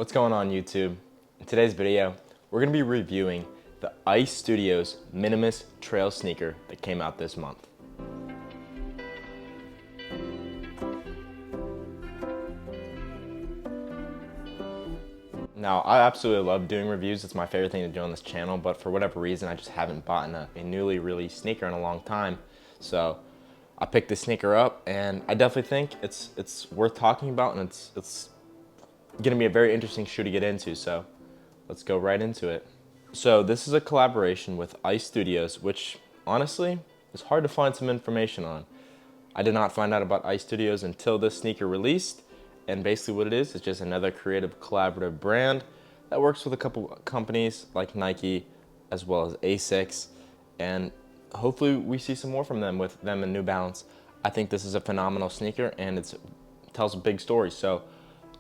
What's going on YouTube? In today's video, we're going to be reviewing the Ice Studios Minimus Trail sneaker that came out this month. Now, I absolutely love doing reviews. It's my favorite thing to do on this channel, but for whatever reason, I just haven't bought a newly released sneaker in a long time. So I picked this sneaker up, and I definitely think it's worth talking about, and it's gonna be a very interesting shoe to get into. So let's go right into it. So this is a collaboration with Ice Studios, which honestly is hard to find some information on. I did not find out about Ice Studios until this sneaker released. And basically what it is just another creative collaborative brand that works with a couple companies like Nike as well as Asics, and hopefully we see some more from them with them and New Balance. I think this is a phenomenal sneaker and it tells a big story, so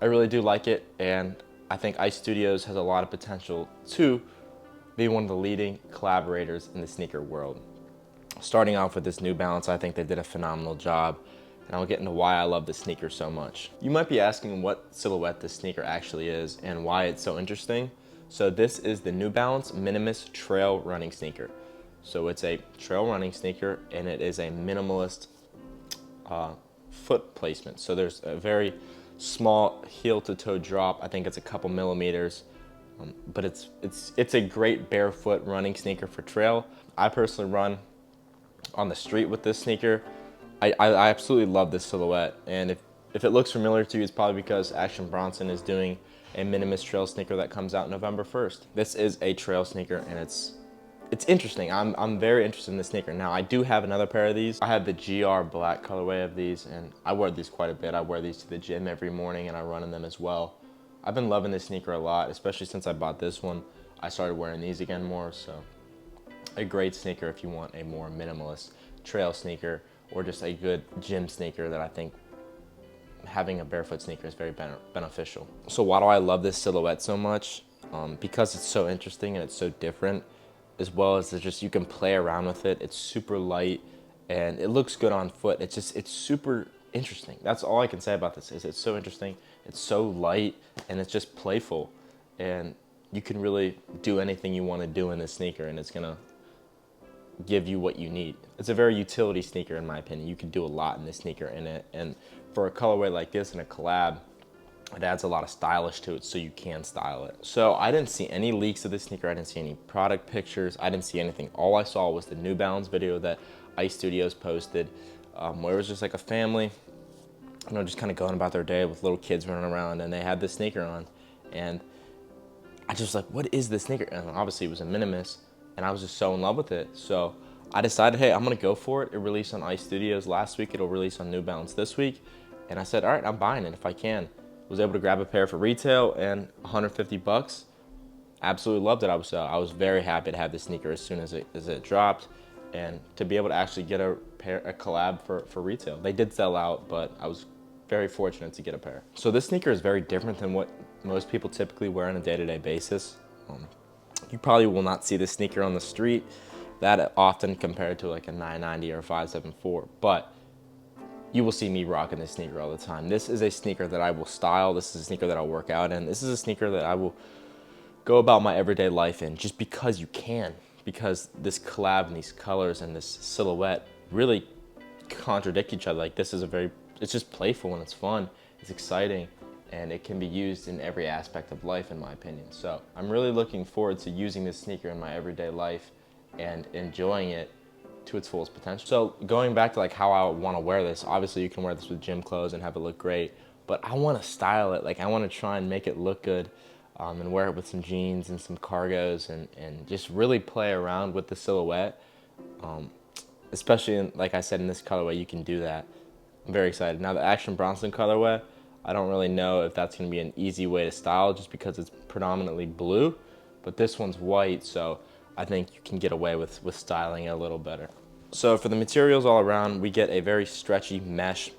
I really do like it, and I think Ice Studios has a lot of potential to be one of the leading collaborators in the sneaker world. Starting off with this New Balance, I think they did a phenomenal job. And I'll get into why I love this sneaker so much. You might be asking what silhouette this sneaker actually is and why it's so interesting. So this is the New Balance Minimus Trail Running Sneaker. So it's a trail running sneaker and it is a minimalist foot placement. So there's a very small heel to toe drop. I think it's a couple millimeters, but it's a great barefoot running sneaker for trail. I personally run on the street with this sneaker. I absolutely love this silhouette, and if it looks familiar to you, it's probably because Action Bronson is doing a Minimus trail sneaker that comes out November 1st. This is a trail sneaker, and it's interesting. I'm very interested in this sneaker. Now, I do have another pair of these. I have the GR black colorway of these, and I wear these quite a bit. I wear these to the gym every morning, and I run in them as well. I've been loving this sneaker a lot, especially since I bought this one. I started wearing these again more, so a great sneaker if you want a more minimalist trail sneaker, or just a good gym sneaker that I think having a barefoot sneaker is very beneficial. So why do I love this silhouette so much? Because it's so interesting and it's so different, as well as it's you can play around with it. It's super light and it looks good on foot. It's super interesting. That's all I can say about this is it's so interesting. It's so light and it's just playful, and you can really do anything you want to do in this sneaker, and it's gonna give you what you need. It's a very utility sneaker in my opinion. You can do a lot in this sneaker in it, and for a colorway like this and a collab, it adds a lot of stylish to it, so you can style it. So I didn't see any leaks of this sneaker. I didn't see any product pictures. I didn't see anything. All I saw was the New Balance video that Ice Studios posted, where it was just like a family, just kind of going about their day with little kids running around, and they had this sneaker on, and I just was like, what is this sneaker? And obviously it was a Minimus, and I was just so in love with it. So I decided, hey, I'm gonna go for it. It released on Ice Studios last week. It'll release on New Balance this week. And I said, all right, I'm buying it if I can. Was able to grab a pair for retail and 150 bucks. Absolutely loved it. I was very happy to have this sneaker as soon as it dropped, and to be able to actually get a collab for retail. They did sell out, but I was very fortunate to get a pair. So this sneaker is very different than what most people typically wear on a day-to-day basis. You probably will not see this sneaker on the street that often compared to like a 990 or a 574, but you will see me rocking this sneaker all the time. This is a sneaker that I will style. This is a sneaker that I'll work out in. This is a sneaker that I will go about my everyday life in, just because you can, because this collab and these colors and this silhouette really contradict each other. Like, this is it's just playful and it's fun, it's exciting, and it can be used in every aspect of life, in my opinion. So I'm really looking forward to using this sneaker in my everyday life and enjoying it to its fullest potential. So going back to like how I want to wear this, obviously you can wear this with gym clothes and have it look great, but I want to style it. Like, I want to try and make it look good, and wear it with some jeans and some cargos, and just really play around with the silhouette. Especially like I said, in this colorway, you can do that. I'm very excited. Now the Action Bronson colorway, I don't really know if that's going to be an easy way to style, just because it's predominantly blue, but this one's white, so I think you can get away with styling it a little better. So for the materials all around, we get a very stretchy mesh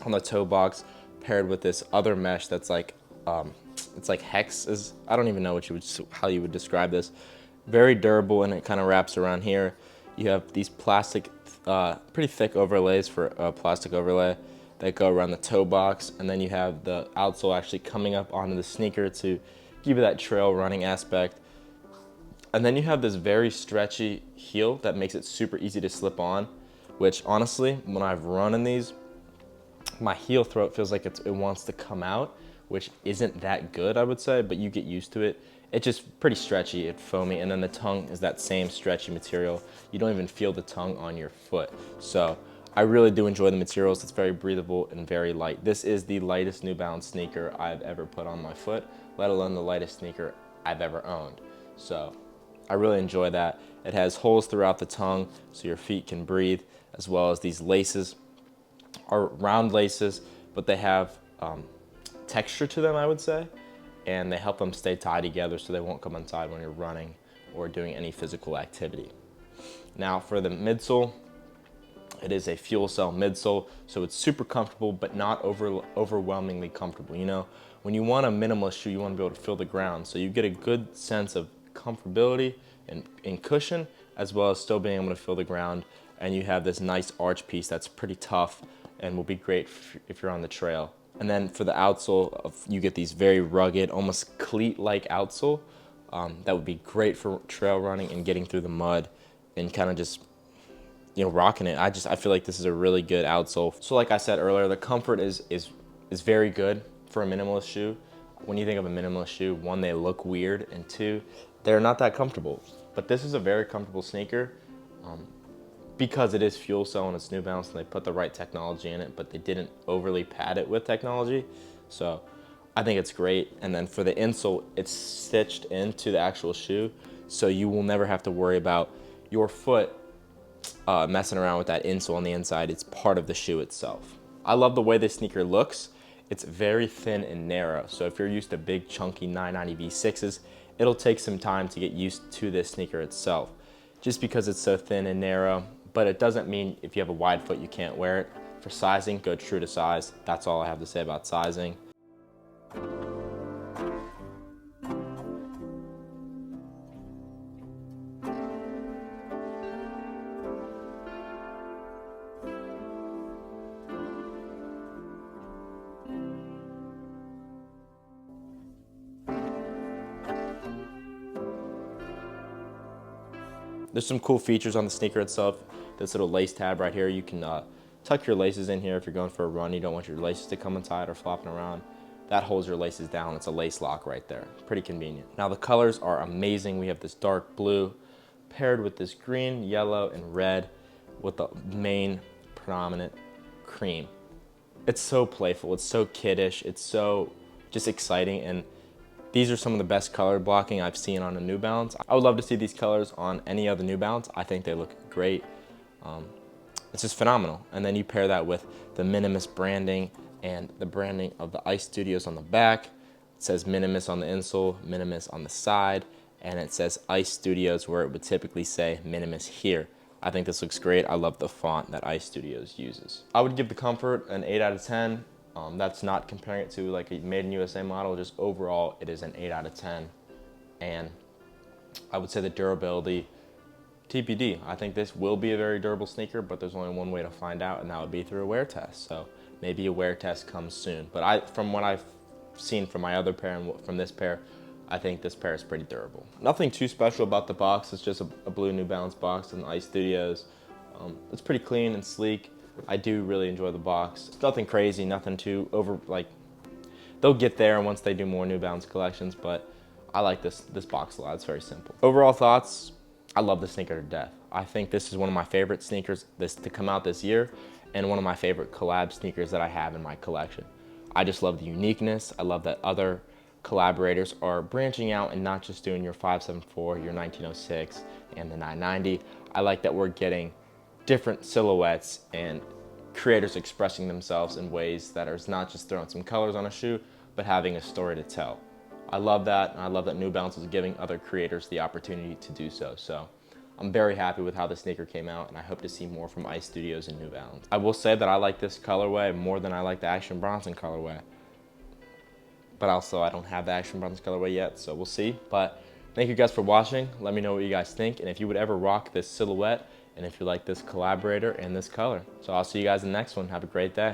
on the toe box, paired with this other mesh that's like, it's like hex, I don't even know how you would describe this. Very durable, and it kind of wraps around here. You have these plastic, pretty thick overlays for a plastic overlay that go around the toe box, and then you have the outsole actually coming up onto the sneaker to give you that trail running aspect. And then you have this very stretchy heel that makes it super easy to slip on, which honestly, when I've run in these, my heel throat feels like it wants to come out, which isn't that good, I would say, but you get used to it. It's just pretty stretchy, it's foamy, and then the tongue is that same stretchy material. You don't even feel the tongue on your foot. So I really do enjoy the materials. It's very breathable and very light. This is the lightest New Balance sneaker I've ever put on my foot, let alone the lightest sneaker I've ever owned. So I really enjoy that. It has holes throughout the tongue so your feet can breathe, as well as these laces are round laces, but they have texture to them, I would say, and they help them stay tied together so they won't come inside when you're running or doing any physical activity. Now for the midsole, it is a fuel cell midsole, so it's super comfortable but not overwhelmingly comfortable. You know, when you want a minimalist shoe, you want to be able to feel the ground, so you get a good sense of comfortability and cushion, as well as still being able to feel the ground, and you have this nice arch piece that's pretty tough and will be great if you're on the trail. And then for the outsole, you get these very rugged, almost cleat-like outsole. That would be great for trail running and getting through the mud and kind of just, you know, rocking it. I feel like this is a really good outsole. So like I said earlier, the comfort is very good for a minimalist shoe. When you think of a minimalist shoe, one, they look weird, and two, they're not that comfortable. But this is a very comfortable sneaker. Because it is fuel cell and it's New Balance and they put the right technology in it, but they didn't overly pad it with technology. So I think it's great. And then for the insole, it's stitched into the actual shoe, so you will never have to worry about your foot messing around with that insole on the inside. It's part of the shoe itself. I love the way this sneaker looks. It's very thin and narrow. So if you're used to big chunky 990 V6s, it'll take some time to get used to this sneaker itself, just because it's so thin and narrow. But it doesn't mean if you have a wide foot you can't wear it. For sizing, go true to size. That's all I have to say about sizing. There's some cool features on the sneaker itself. This little lace tab right here, you can tuck your laces in here if you're going for a run. You don't want your laces to come inside or flopping around. That holds your laces down. It's a lace lock right there. Pretty convenient. Now the colors are amazing. We have this dark blue paired with this green, yellow, and red with the main predominant cream. It's so playful. It's so kiddish. It's so just exciting, and these are some of the best color blocking I've seen on a New Balance. I would love to see these colors on any other New Balance. I think they look great. It's just phenomenal. And then you pair that with the Minimus branding and the branding of the Ice Studios on the back. It says Minimus on the insole, Minimus on the side, and it says Ice Studios where it would typically say Minimus here. I think this looks great. I love the font that Ice Studios uses. I would give the comfort an 8 out of 10. That's not comparing it to like a made in USA model, just overall it is an 8 out of 10. And I would say the durability, TBD. I think this will be a very durable sneaker, but there's only one way to find out, and that would be through a wear test. So maybe a wear test comes soon. But from what I've seen from my other pair and from this pair, I think this pair is pretty durable. Nothing too special about the box. It's just a blue New Balance box and Ice Studios. It's pretty clean and sleek. I do really enjoy the box. It's nothing crazy, nothing too over, like, they'll get there once they do more New Balance collections, but I like this box a lot. It's very simple. Overall thoughts, I love the sneaker to death. I think this is one of my favorite sneakers to come out this year, and one of my favorite collab sneakers that I have in my collection. I just love the uniqueness. I love that other collaborators are branching out and not just doing your 574, your 1906, and the 990. I like that we're getting different silhouettes and creators expressing themselves in ways that are not just throwing some colors on a shoe, but having a story to tell. I love that, and I love that New Balance is giving other creators the opportunity to do so. So I'm very happy with how the sneaker came out, and I hope to see more from Ice Studios and New Balance. I will say that I like this colorway more than I like the Action Bronson colorway. But also, I don't have the Action Bronson colorway yet, so we'll see. But thank you guys for watching. Let me know what you guys think, and if you would ever rock this silhouette, and if you like this collaborator and this color. So I'll see you guys in the next one. Have a great day.